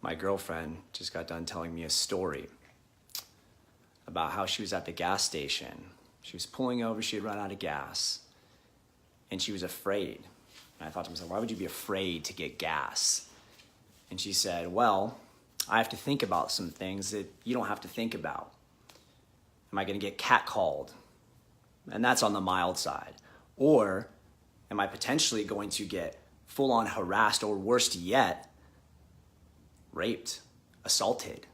My girlfriend just got done telling me a story about how she was at the gas station. She was pulling over, she had run out of gas, and she was afraid. And I thought to myself, why would you be afraid to get gas? And she said, well, I have to think about some things that you don't have to think about. Am I going to get catcalled? And that's on the mild side. Or am I potentially going to get full-on harassed, or worse yet, raped, assaulted?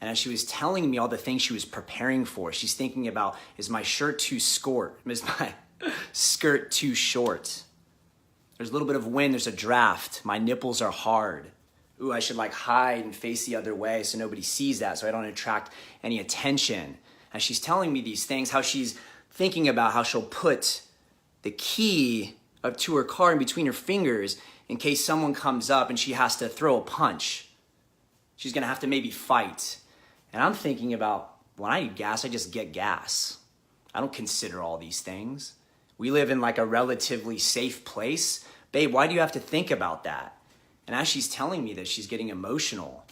And as she was telling me all the things she was preparing for, she's thinking about, is my shirt too short? Is my skirt too short? There's a little bit of wind, there's a draft. My nipples are hard. Ooh, I should hide and face the other way so nobody sees that, so I don't attract any attention. As she's telling me these things, how she's thinking about how she'll put the key up to her car in between her fingers in case someone comes up and she has to throw a punch. She's gonna have to maybe fight. And I'm thinking about, when I need gas, I just get gas. I don't consider all these things. We live in a relatively safe place. Babe, why do you have to think about that? And as she's telling me this, she's getting emotional.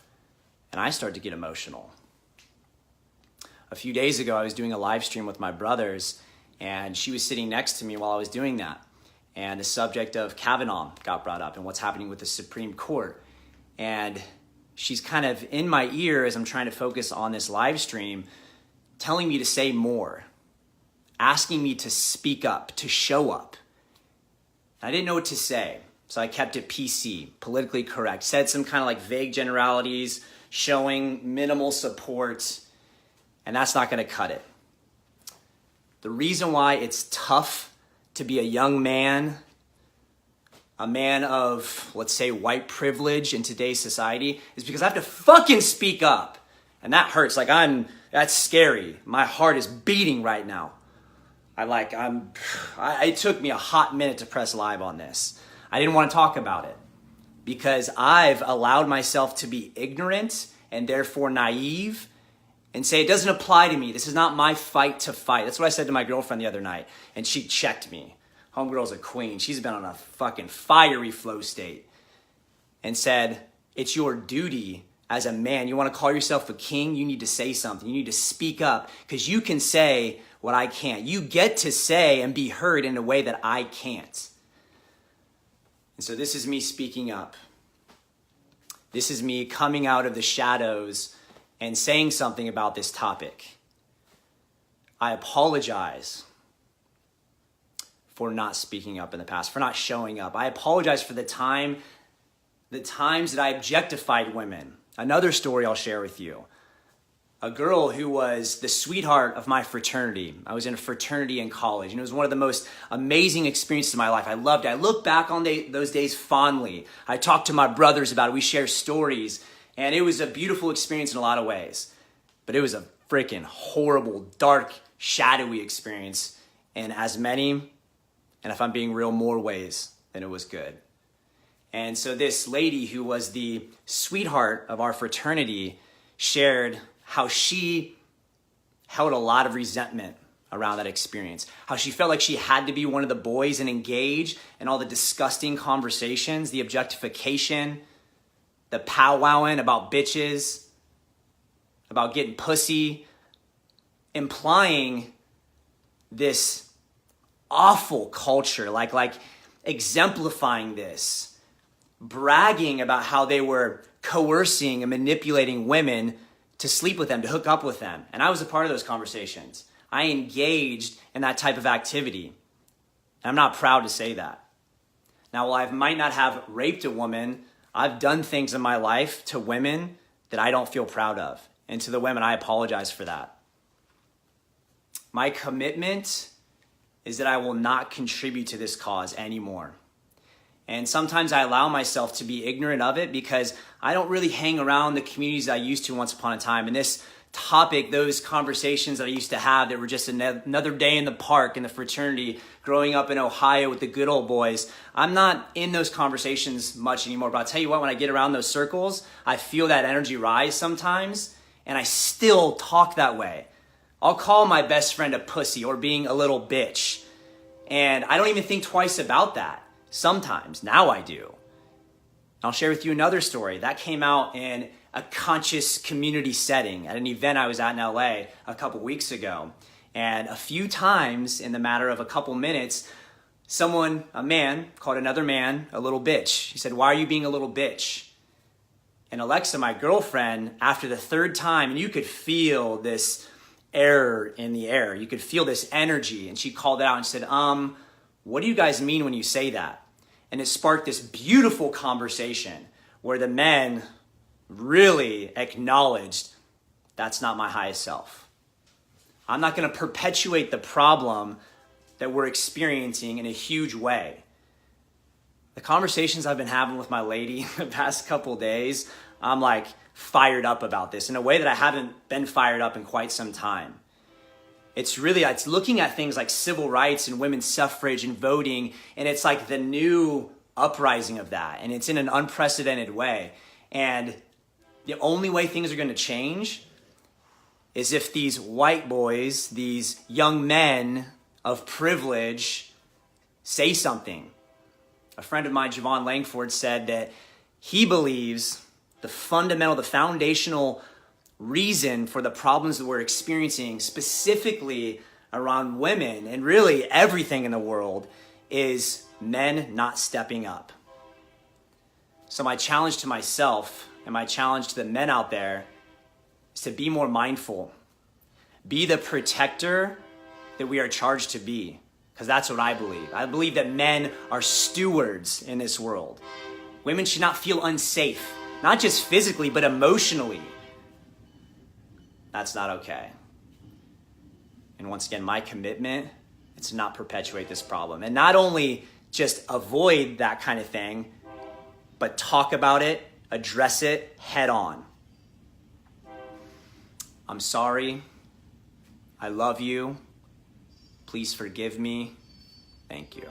And I start to get emotional. A few days ago, I was doing a live stream with my brothers, and she was sitting next to me while I was doing that. And the subject of Kavanaugh got brought up and what's happening with the Supreme Court. And she's kind of in my ear as I'm trying to focus on this live stream, telling me to say more, asking me to speak up, to show up. I didn't know what to say, so I kept it PC, politically correct, said some kind of vague generalities, showing minimal support, and that's not gonna cut it. The reason why it's tough to be a young man, a man of, let's say, white privilege in today's society, is because I have to fucking speak up. And that hurts. That's scary. My heart is beating right now. It took me a hot minute to press live on this. I didn't want to talk about it because I've allowed myself to be ignorant and therefore naive and say it doesn't apply to me. This is not my fight to fight. That's what I said to my girlfriend the other night, and she checked me. Homegirl's a queen. She's been on a fucking fiery flow state and said, it's your duty as a man. You want to call yourself a king? You need to say something. You need to speak up because you can say what I can't. You get to say and be heard in a way that I can't. And so this is me speaking up. This is me coming out of the shadows and saying something about this topic. I apologize for not speaking up in the past, for not showing up. I apologize for the times that I objectified women. Another story I'll share with you. A girl who was the sweetheart of my fraternity. I was in a fraternity in college, and it was one of the most amazing experiences of my life. I loved it. I look back on those days fondly. I talked to my brothers about it. We share stories, and it was a beautiful experience in a lot of ways. But it was a freaking horrible, dark, shadowy experience in as many, and if I'm being real, more ways than it was good. And so this lady who was the sweetheart of our fraternity shared how she held a lot of resentment around that experience. How she felt like she had to be one of the boys and engage in all the disgusting conversations, the objectification, the powwowing about bitches, about getting pussy, implying this awful culture, like exemplifying this, bragging about how they were coercing and manipulating women to sleep with them, to hook up with them. And I was a part of those conversations. I engaged in that type of activity. And I'm not proud to say that. Now, while I might not have raped a woman, I've done things in my life to women that I don't feel proud of. And to the women, I apologize for that. My commitment is that I will not contribute to this cause anymore. And sometimes I allow myself to be ignorant of it because I don't really hang around the communities I used to once upon a time. And this topic, those conversations that I used to have that were just another day in the park in the fraternity, growing up in Ohio with the good old boys, I'm not in those conversations much anymore. But I'll tell you what, when I get around those circles, I feel that energy rise sometimes, and I still talk that way. I'll call my best friend a pussy or being a little bitch. And I don't even think twice about that. Sometimes, now I do. I'll share with you another story that came out in a conscious community setting at an event I was at in LA a couple weeks ago. And a few times in the matter of a couple minutes, a man, called another man a little bitch. He said, "Why are you being a little bitch?" And Alexa, my girlfriend, after the third time, and you could feel this air in the air, you could feel this energy, and she called it out and said, what do you guys mean when you say that? And it sparked this beautiful conversation where the men really acknowledged, that's not my highest self. I'm not going to perpetuate the problem that we're experiencing in a huge way. The conversations I've been having with my lady the past couple days, I'm like fired up about this in a way that I haven't been fired up in quite some time. It's looking at things like civil rights and women's suffrage and voting, and it's like the new uprising of that, and it's in an unprecedented way. And the only way things are going to change is if these white boys, these young men of privilege, say something. A friend of mine, Javon Langford, said that he believes the foundational reason for the problems that we're experiencing, specifically around women and really everything in the world, is men not stepping up. So my challenge to myself and my challenge to the men out there is to be more mindful. Be the protector that we are charged to be, because that's what I believe. I believe that men are stewards in this world. Women should not feel unsafe, not just physically, but emotionally. That's not okay. And once again, my commitment is to not perpetuate this problem. And not only just avoid that kind of thing, but talk about it, address it head on. I'm sorry. I love you. Please forgive me. Thank you.